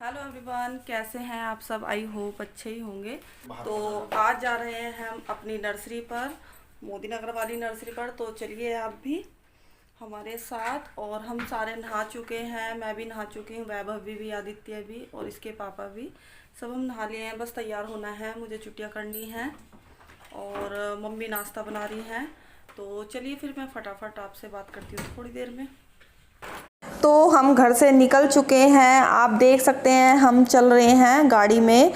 Hello everyone, कैसे हैं आप सब। आई होप अच्छे ही होंगे। तो आज जा रहे हैं हम अपनी नर्सरी पर, मोदी नगर वाली नर्सरी पर। तो चलिए आप भी हमारे साथ। और हम सारे नहा चुके हैं, मैं भी नहा चुकी हूँ, वैभव भी, आदित्य भी और इसके पापा भी, सब हम नहा लिए हैं। बस तैयार होना है, मुझे छुट्टियाँ करनी हैं और मम्मी नाश्ता बना रही हैं। तो चलिए फिर मैं फटाफट आपसे बात करती हूँ थोड़ी देर में। तो हम घर से निकल चुके हैं, आप देख सकते हैं हम चल रहे हैं गाड़ी में।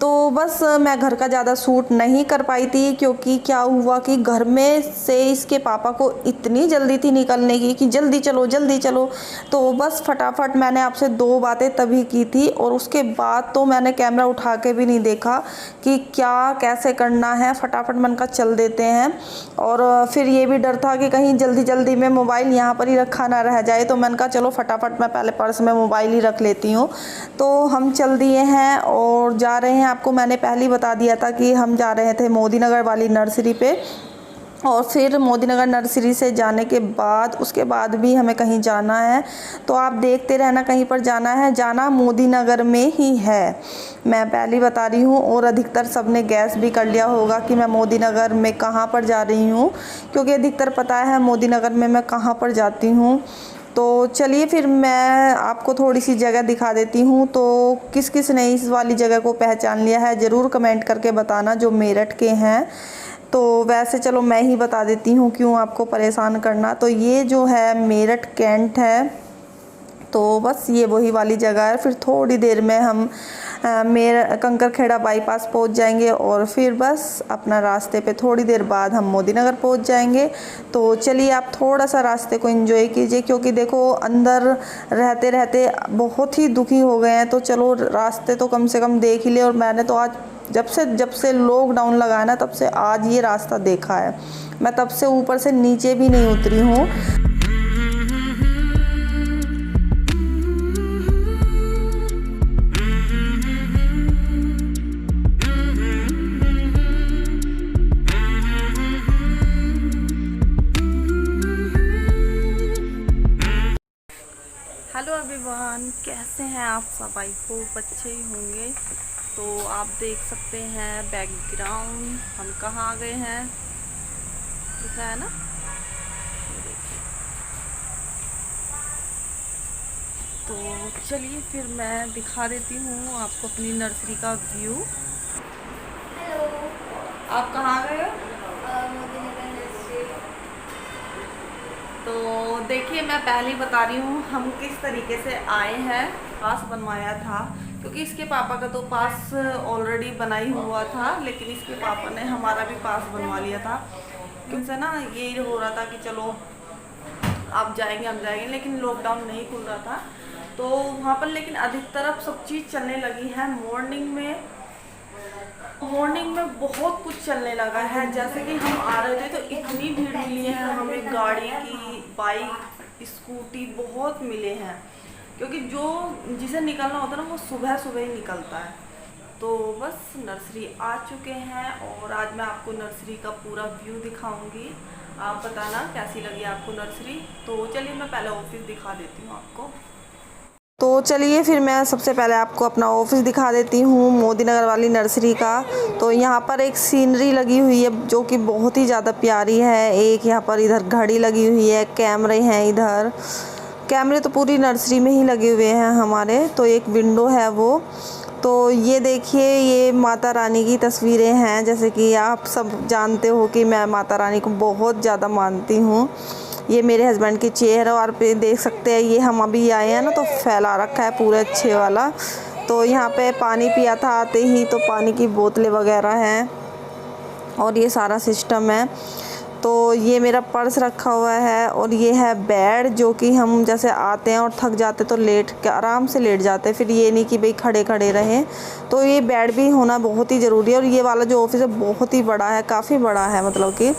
तो बस मैं घर का ज़्यादा शूट नहीं कर पाई थी, क्योंकि क्या हुआ कि घर में से इसके पापा को इतनी जल्दी थी निकलने की कि जल्दी चलो जल्दी चलो। तो बस फटाफट मैंने आपसे 2 बातें तभी की थी, और उसके बाद तो मैंने कैमरा उठा के भी नहीं देखा कि क्या कैसे करना है। फटाफट मन का चल देते हैं। और फिर ये भी डर था कि कहीं जल्दी जल्दी में मोबाइल यहाँ पर ही रखा ना रह जाए, तो मैंने कहा चलो फटाफट मैं पहले पर्स में मोबाइल ही रख लेती हूँ। तो हम चल दिए हैं और जा रहे हैं। आपको मैंने पहले ही बता दिया था कि हम जा रहे थे मोदी नगर वाली नर्सरी पे। और फिर मोदी नगर नर्सरी से जाने के बाद उसके बाद भी हमें कहीं जाना है, तो आप देखते रहना। कहीं पर जाना है, जाना मोदी नगर में ही है, मैं पहले ही बता रही हूँ। और अधिकतर सबने गैस भी कर लिया होगा कि मैं मोदी नगर में कहाँ पर जा रही हूँ, क्योंकि अधिकतर पता है मोदी नगर में मैं कहाँ पर जाती हूँ। तो चलिए फिर मैं आपको थोड़ी सी जगह दिखा देती हूँ। तो किस किस ने इस वाली जगह को पहचान लिया है ज़रूर कमेंट करके बताना, जो मेरठ के हैं। तो वैसे चलो मैं ही बता देती हूँ, क्यों आपको परेशान करना। तो ये जो है मेरठ कैंट है। तो बस ये वही वाली जगह है। फिर थोड़ी देर में हम मेर कंकरखेड़ा बाईपास पहुंच जाएंगे, और फिर बस अपना रास्ते पे थोड़ी देर बाद हम मोदी नगर पहुंच जाएंगे। तो चलिए आप थोड़ा सा रास्ते को एंजॉय कीजिए, क्योंकि देखो अंदर रहते रहते बहुत ही दुखी हो गए हैं। तो चलो रास्ते तो कम से कम देख ही ले। और मैंने तो आज जब से लॉकडाउन लगा ना, तब से आज ये रास्ता देखा है। मैं तब से ऊपर से नीचे भी नहीं उतरी हूँ। हेलो एवरीवन, कैसे हैं आप सब। आई होप अच्छे ही होंगे। तो आप देख सकते हैं बैकग्राउंड हम कहाँ आ गए हैं, दिख रहा है ना। तो चलिए फिर मैं दिखा देती हूँ आपको अपनी नर्सरी का व्यू। हेलो। आप कहाँ आ गए हो। मोदी नगर नर्सरी। तो देखिए मैं पहले ही बता रही हूँ हम किस तरीके से आए हैं। पास बनवाया था, क्योंकि इसके पापा का तो पास ऑलरेडी बना ही हुआ था, लेकिन इसके पापा ने हमारा भी पास बनवा लिया था। क्योंकि ना ये हो रहा था कि चलो आप जाएंगे हम जाएंगे, लेकिन लॉकडाउन नहीं खुल रहा था। तो वहाँ पर लेकिन अधिकतर अब सब चीज़ चलने लगी है। मॉर्निंग में बहुत कुछ चलने लगा है। जैसे कि हम आ रहे थे तो इतनी भीड़ मिली है हमें, गाड़ी की, बाइक, स्कूटी बहुत मिले हैं। क्योंकि जो जिसे निकलना होता है ना, वो सुबह सुबह ही निकलता है। तो बस नर्सरी आ चुके हैं, और आज मैं आपको नर्सरी का पूरा व्यू दिखाऊंगी। आप बताना कैसी लगी आपको नर्सरी। तो चलिए मैं पहले ऑफिस दिखा देती हूँ आपको। तो चलिए फिर मैं सबसे पहले आपको अपना ऑफिस दिखा देती हूँ मोदी नगर वाली नर्सरी का। तो यहाँ पर एक सीनरी लगी हुई है जो कि बहुत ही ज़्यादा प्यारी है। एक यहाँ पर इधर घड़ी लगी हुई है, कैमरे हैं इधर। कैमरे तो पूरी नर्सरी में ही लगे हुए हैं हमारे। तो एक विंडो है वो। तो ये देखिए, ये माता रानी की तस्वीरें हैं। जैसे कि आप सब जानते हो कि मैं माता रानी को बहुत ज़्यादा मानती हूँ। ये मेरे हस्बैंड की चेयर है, और पे देख सकते हैं ये हम अभी आए हैं ना, तो फैला रखा है पूरा अच्छे वाला। तो यहाँ पे पानी पिया था आते ही, तो पानी की बोतलें वगैरह हैं, और ये सारा सिस्टम है। तो ये मेरा पर्स रखा हुआ है, और ये है बेड, जो कि हम जैसे आते हैं और थक जाते तो लेट के आराम से लेट जाते हैं। फिर ये नहीं कि भाई खड़े खड़े रहें। तो ये बेड भी होना बहुत ही ज़रूरी है। और ये वाला जो ऑफिस है बहुत ही बड़ा है, काफ़ी बड़ा है मतलब कि।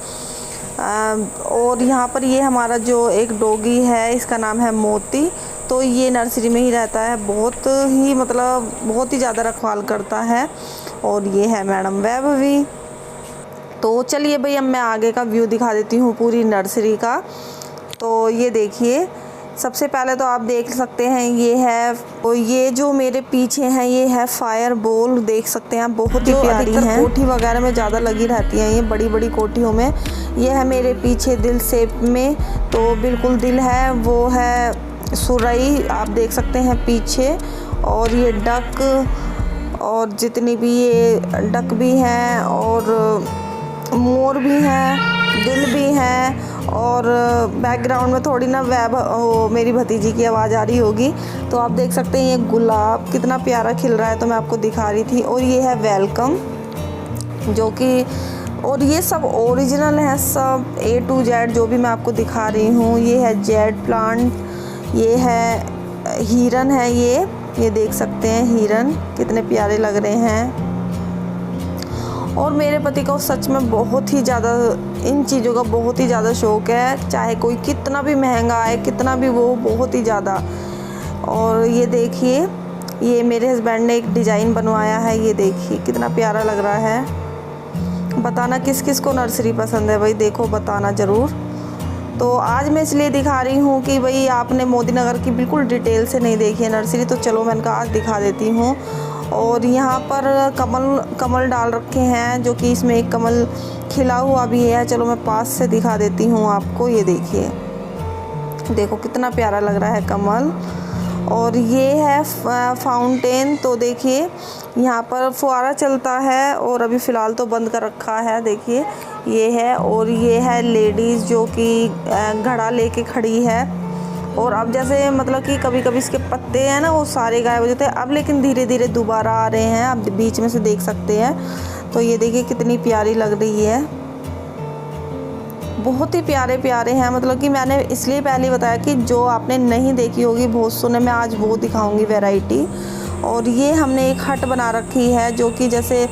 और यहाँ पर ये हमारा जो एक डॉगी है, इसका नाम है मोती। तो ये नर्सरी में ही रहता है, बहुत ही मतलब बहुत ही ज़्यादा रखवाल करता है। और ये है मैडम वैभवी। तो चलिए भाई अब मैं आगे का व्यू दिखा देती हूँ पूरी नर्सरी का। तो ये देखिए, सबसे पहले तो आप देख सकते हैं ये है, और ये जो मेरे पीछे हैं ये है फायर बॉल, देख सकते हैं आप, बहुत ही प्यारी है। कोठी वगैरह में ज़्यादा लगी रहती हैं ये बड़ी बड़ी कोठियों में। ये है मेरे पीछे दिल शेप में, तो बिल्कुल दिल है, वो है सुरई, आप देख सकते हैं पीछे। और ये डक, और जितनी भी ये डक भी हैं, और मोर भी हैं, दिल भी हैं। और बैकग्राउंड में थोड़ी ना मेरी भतीजी की आवाज़ आ रही होगी, तो आप देख सकते हैं ये गुलाब कितना प्यारा खिल रहा है, तो मैं आपको दिखा रही थी। और ये है वेलकम, जो कि, और ये सब ओरिजिनल है, सब A to Z जो भी मैं आपको दिखा रही हूँ। ये है जेड प्लांट, ये है हिरन है, ये देख सकते हैं हिरन कितने प्यारे लग रहे हैं। और मेरे पति को सच में बहुत ही ज़्यादा इन चीज़ों का बहुत ही ज़्यादा शौक़ है, चाहे कोई कितना भी महंगा आए, कितना भी, वो बहुत ही ज़्यादा। और ये देखिए, ये मेरे हस्बैंड ने एक डिज़ाइन बनवाया है, ये देखिए कितना प्यारा लग रहा है। बताना किस किस को नर्सरी पसंद है भाई, देखो बताना ज़रूर। तो आज मैं इसलिए दिखा रही हूँ कि भाई आपने मोदी नगर की बिल्कुल डिटेल से नहीं देखी है नर्सरी, तो चलो मैंने कहा आज दिखा देती हूँ। और यहाँ पर कमल डाल रखे हैं, जो कि इसमें एक कमल खिला हुआ भी है, चलो मैं पास से दिखा देती हूँ आपको। ये देखिए, देखो कितना प्यारा लग रहा है कमल। और ये है फाउंटेन, तो देखिए यहाँ पर फुहारा चलता है, और अभी फ़िलहाल तो बंद कर रखा है, देखिए ये है। और ये है लेडीज़ जो कि घड़ा लेके खड़ी है। और अब जैसे मतलब कि कभी कभी इसके पत्ते हैं ना वो सारे गायब हो जाते हैं, अब लेकिन धीरे धीरे दोबारा आ रहे हैं, आप बीच में से देख सकते हैं। तो ये देखिए कितनी प्यारी लग रही है, बहुत ही प्यारे प्यारे हैं। मतलब कि मैंने इसलिए पहले बताया कि जो आपने नहीं देखी होगी बहुत सुने, मैं आज वो दिखाऊंगी वैरायटी। और ये हमने एक हट बना रखी है, जो कि जैसे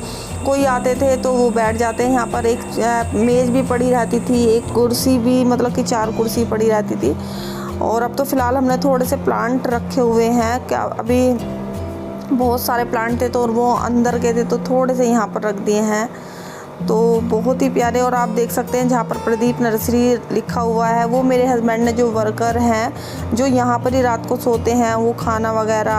कोई आते थे तो वो बैठ जाते हैं यहाँ पर। एक मेज़ भी पड़ी रहती थी, एक कुर्सी भी, मतलब कि 4 कुर्सी पड़ी रहती थी। और अब तो फ़िलहाल हमने थोड़े से प्लांट रखे हुए हैं, क्या अभी बहुत सारे प्लांट थे तो वो अंदर के थे, तो थोड़े से यहाँ पर रख दिए हैं, तो बहुत ही प्यारे। और आप देख सकते हैं जहाँ पर प्रदीप नर्सरी लिखा हुआ है, वो मेरे हस्बैंड ने जो वर्कर हैं जो यहाँ पर ही रात को सोते हैं, वो खाना वगैरह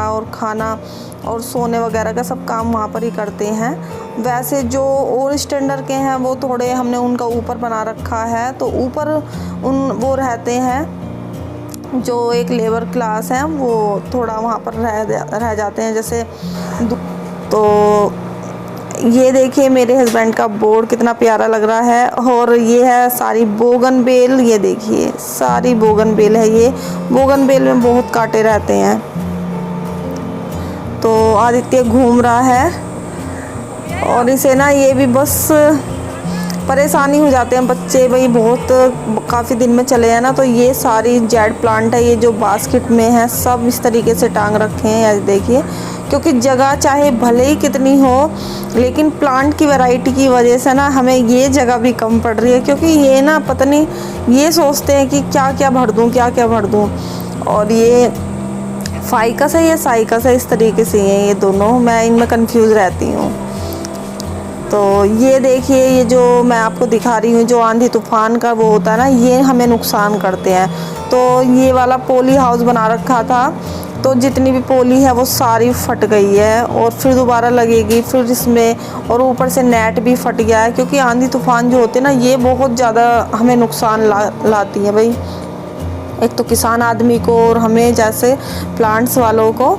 और सोने वगैरह का सब काम वहाँ पर ही करते हैं। वैसे जो और स्टैंडर्ड के हैं वो थोड़े हमने उनका ऊपर बना रखा है, तो ऊपर वो रहते हैं, जो एक लेबर क्लास है वो थोड़ा वहाँ पर रह जाते हैं जैसे। तो ये देखिए मेरे हस्बैंड का बोर्ड कितना प्यारा लग रहा है। और ये है सारी बोगनवेल, ये देखिए सारी बोगनवेल है। ये बोगनवेल में बहुत कांटे रहते हैं। तो आदित्य घूम रहा है, और इसे ना ये भी बस परेशानी हो जाते हैं बच्चे, भाई बहुत काफ़ी दिन में चले हैं ना। तो ये सारी जेड प्लांट है, ये जो बास्केट में है सब इस तरीके से टांग रखे हैं, ये देखिए। क्योंकि जगह चाहे भले ही कितनी हो, लेकिन प्लांट की वैरायटी की वजह से ना हमें ये जगह भी कम पड़ रही है। क्योंकि ये ना पता नहीं, ये सोचते हैं कि क्या क्या भर दूँ, क्या क्या भर दूँ। और ये फाइकस है, ये साइकस है, इस तरीके से हैं ये दोनों, मैं इनमें कंफ्यूज रहती हूँ। तो ये देखिए, ये जो मैं आपको दिखा रही हूँ, जो आंधी तूफान का वो होता है ना, ये हमें नुकसान करते हैं। तो ये वाला पॉली हाउस बना रखा था, तो जितनी भी पॉली है वो सारी फट गई है, और फिर दोबारा लगेगी फिर इसमें। और ऊपर से नेट भी फट गया है, क्योंकि आंधी तूफान जो होते हैं ना ये बहुत ज़्यादा हमें नुकसान लाती है भाई। एक तो किसान आदमी को और हमें जैसे प्लांट्स वालों को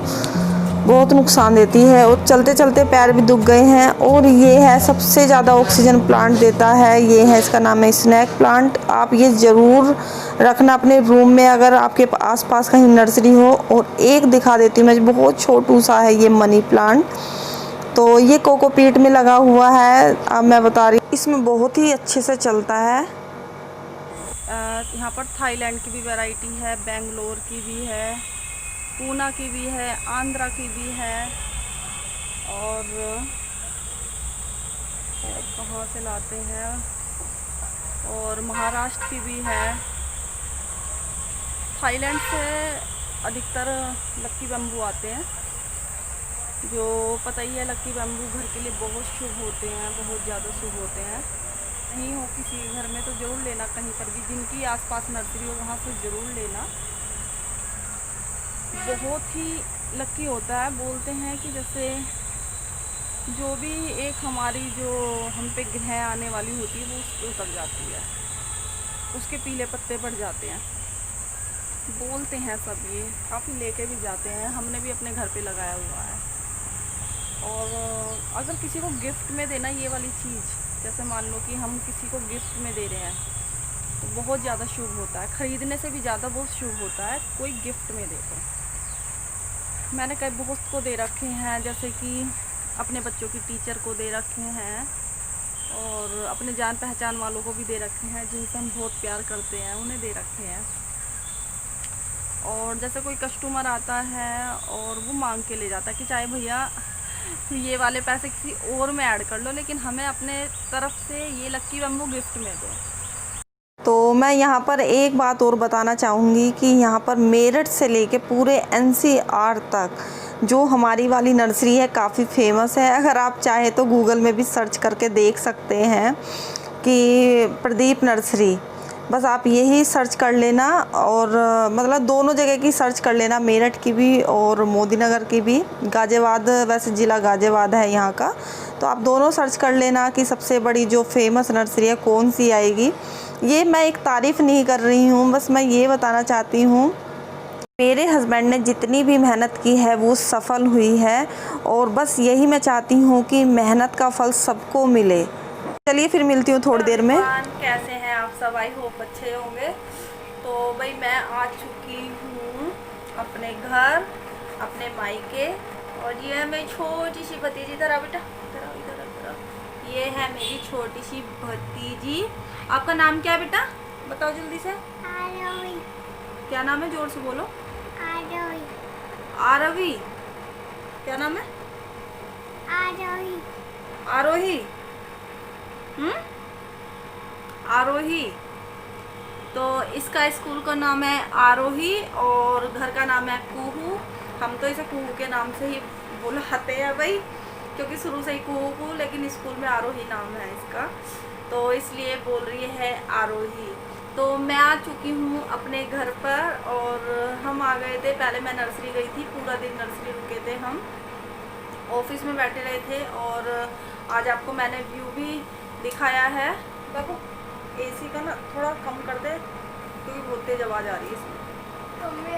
बहुत नुकसान देती है, और चलते चलते पैर भी दुख गए हैं। और ये है सबसे ज़्यादा ऑक्सीजन प्लांट देता है, ये है, इसका नाम है स्नैक प्लांट। आप ये ज़रूर रखना अपने रूम में अगर आपके आसपास कहीं नर्सरी हो। और एक दिखा देती हूँ मैं, बहुत छोटू सा है ये मनी प्लांट, तो ये कोकोपीट में लगा हुआ है। अब मैं बता रही हूँ, इसमें बहुत ही अच्छे से चलता है। यहाँ पर थाईलैंड की भी वैरायटी है, बेंगलोर की भी है, पूना की भी है, आंध्रा की भी है, और कहाँ से लाते हैं, और महाराष्ट्र की भी है। थाईलैंड से अधिकतर लक्की बम्बू आते हैं, जो पता ही है लक्की बम्बू घर के लिए बहुत शुभ होते हैं, बहुत ज़्यादा शुभ होते हैं। नहीं हो किसी घर में तो ज़रूर लेना, कहीं पर भी जिनकी आसपास नर्सरी हो वहाँ से ज़रूर लेना। बहुत ही लकी होता है। बोलते हैं कि जैसे जो भी एक हमारी जो हम पे ग्रह आने वाली होती है वो उस पर उतर जाती है, उसके पीले पत्ते पड़ जाते हैं। बोलते हैं सब, ये काफ़ी लेके भी जाते हैं, हमने भी अपने घर पे लगाया हुआ है। और अगर किसी को गिफ्ट में देना ये वाली चीज़, जैसे मान लो कि हम किसी को गिफ्ट में दे रहे हैं तो बहुत ज़्यादा शुभ होता है, ख़रीदने से भी ज़्यादा बहुत शुभ होता है कोई गिफ्ट में दे तो। मैंने कई बहुत को दे रखे हैं, जैसे कि अपने बच्चों की टीचर को दे रखे हैं और अपने जान पहचान वालों को भी दे रखे हैं, जिनसे हम बहुत प्यार करते हैं उन्हें दे रखे हैं। और जैसे कोई कस्टमर आता है और वो मांग के ले जाता है कि चाहे भैया ये वाले पैसे किसी और में ऐड कर लो, लेकिन हमें अपने तरफ से ये लकी बम्बू गिफ्ट में दो। तो मैं यहाँ पर एक बात और बताना चाहूँगी कि यहाँ पर मेरठ से लेके पूरे NCR तक जो हमारी वाली नर्सरी है काफ़ी फेमस है। अगर आप चाहे तो गूगल में भी सर्च करके देख सकते हैं कि प्रदीप नर्सरी, बस आप यही सर्च कर लेना। और मतलब दोनों जगह की सर्च कर लेना, मेरठ की भी और मोदी नगर की भी। गाज़ियाबाद, वैसे ज़िला गाज़ियाबाद है यहाँ का, तो आप दोनों सर्च कर लेना कि सबसे बड़ी जो फेमस नर्सरी है कौन सी आएगी। ये मैं एक तारीफ़ नहीं कर रही हूँ, बस मैं ये बताना चाहती हूँ मेरे हस्बैंड ने जितनी भी मेहनत की है वो सफल हुई है, और बस यही मैं चाहती हूँ कि मेहनत का फल सबको मिले। चलिए फिर मिलती हूँ थोड़ी देर में। कैसे हैं आप सब? आई होप अच्छे होंगे। तो भाई मैं आ चुकी हूँ अपने घर, अपने मायके, और ये है मेरी छोटी सी भतीजी। इधर आ बेटा, इधर इधर इधर। ये है मेरी छोटी सी भतीजी। आपका नाम क्या है बेटा? बताओ जल्दी से। आरोही। क्या नाम है? जोर से बोलो। आरोही। आरवी। क्या नाम है? आरोही। आरोही। आरोही। तो इसका स्कूल का नाम है आरोही और घर का नाम है कुहू। हम तो इसे कुहू के नाम से ही बुलाते हैं भाई, क्योंकि शुरू से ही कुहू, लेकिन स्कूल में आरोही नाम है इसका, तो इसलिए बोल रही है आरोही। तो मैं आ चुकी हूँ अपने घर पर, और हम आ गए थे। पहले मैं नर्सरी गई थी, पूरा दिन नर्सरी रुके थे हम, ऑफिस में बैठे रहे थे। और आज आपको मैंने व्यू भी दिखाया है। देखो एसी का ना थोड़ा कम कर दे, क्योंकि बहुत तेज आवाज़ आ रही है इसमें। तो नहीं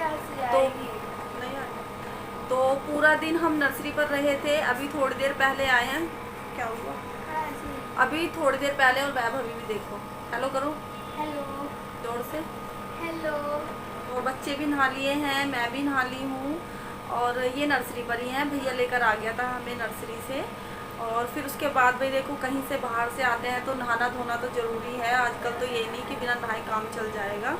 आएगी। तो पूरा दिन हम नर्सरी पर रहे थे। अभी थोड़ी देर पहले आए हैं। क्या हुआ? अभी थोड़ी देर पहले, और वैभव अभी भी देखो, हेलो करो, हेलो, जोर से हेलो। और बच्चे भी नहा लिए हैं, मैं भी नहा ली हूँ। और ये नर्सरी पर ही हैं, भैया लेकर आ गया था हमें नर्सरी से। और फिर उसके बाद भाई देखो, कहीं से बाहर से आते हैं तो नहाना धोना तो ज़रूरी है। आजकल तो ये नहीं कि बिना नहाए काम चल जाएगा।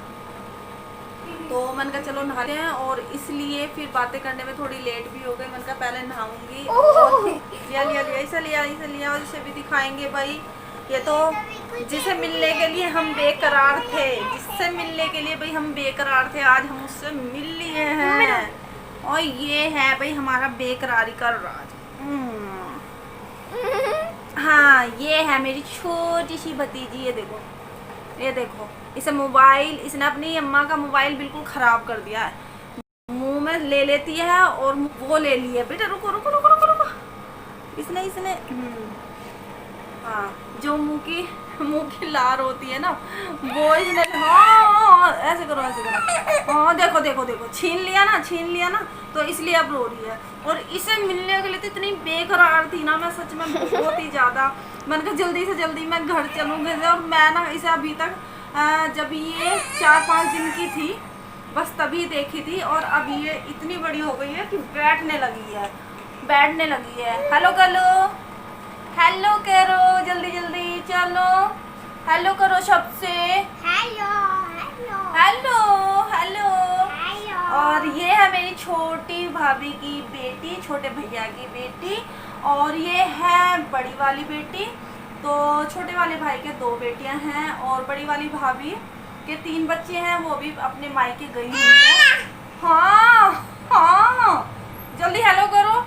तो मैंने कहा चलो नहाते हैं, और इसलिए फिर बातें करने में थोड़ी लेट भी हो गई। मैंने कहा पहले नहाऊंगी। और लिया लिया लिया इसे लिया इसे लिया, और इसे भी दिखाएंगे भाई। ये तो जिसे मिलने के लिए हम बेकरार थे, जिससे मिलने के लिए भाई हम बेकरार थे, आज हम उससे मिल लिए हैं। और ये है भाई हमारा बेकरारी का राज। हाँ, ये है मेरी छोटी सी भतीजी। ये देखो, ये देखो, इसे मोबाइल, इसने अपनी अम्मा का मोबाइल बिल्कुल ख़राब कर दिया है। मुंह में ले लेती है और वो ले लिया। बेटा रुको रुको रुको रुको रुको, इसने हाँ, जो मुंह की लार होती है ना, वो इसने, हाँ ऐसे करो ऐसे करो, हाँ देखो देखो देखो, छीन लिया ना, तो इसलिए अब रो रही है। और इसे मिलने के लिए तो इतनी बेकरार थी ना, मैं सच में बहुत ही ज़्यादा। मैंने कहा जल्दी से जल्दी मैं घर चलूँगी। और मैं ना इसे अभी तक जब ये 4-5 दिन की थी बस तभी देखी थी, और अब ये इतनी बड़ी हो गई है कि बैठने लगी है। हेलो करो, हेलो करो, जल्दी जल्दी चलो, हेलो करो सबसे। Hello, hello, hello hello. Hello. और ये है मेरी छोटी भाभी की बेटी, छोटे भैया की बेटी, और ये है बड़ी वाली बेटी। तो छोटे वाले भाई के 2 बेटियां हैं, और बड़ी वाली भाभी के 3 बच्चे हैं, वो भी अपने मायके गई हुई है। हाँ, जल्दी हेलो करो,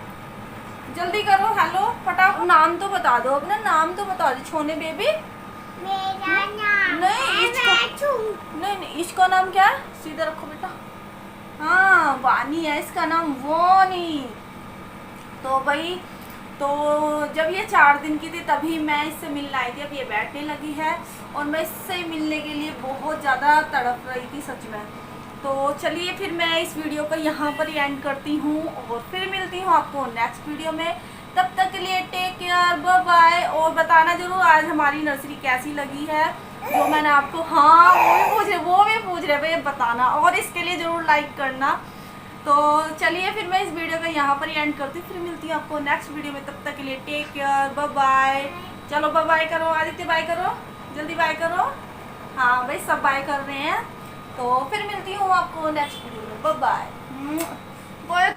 जल्दी करो हेलो, फटाफट। नाम तो बता दो, अपना नाम तो बता दो। छोने बेबी, मेरा नाम नहीं इसका नाम क्या है? सीधा रखो बेटा, हाँ वानी है इसका नाम, वानी। तो भाई तो जब ये 4 दिन की थी तभी मैं इससे मिलने आई थी। अब ये बैठने लगी है और मैं इससे मिलने के लिए बहुत ज़्यादा तड़प रही थी सच में। तो चलिए फिर मैं इस वीडियो को यहाँ पर ही एंड करती हूँ और फिर मिलती हूँ आपको नेक्स्ट वीडियो में। तब तक के लिए टेक केयर, बाय बाय। और बताना जरूर आज हमारी नर्सरी कैसी लगी है, जो मैंने आपको, हाँ वो भी पूछ रहे भाई, बताना। और इसके लिए ज़रूर लाइक करना। तो चलिए फिर मैं इस वीडियो को यहाँ पर ही एंड करती हूँ, फिर मिलती हूँ आपको नेक्स्ट वीडियो में। तब तक के लिए टेक केयर, बाय बाय। चलो बाय बाय करो, आदित्य बाय करो, जल्दी बाय करो। हाँ भाई सब बाय कर रहे हैं। तो फिर मिलती हूँ आपको नेक्स्ट वीडियो में, बाय बाय।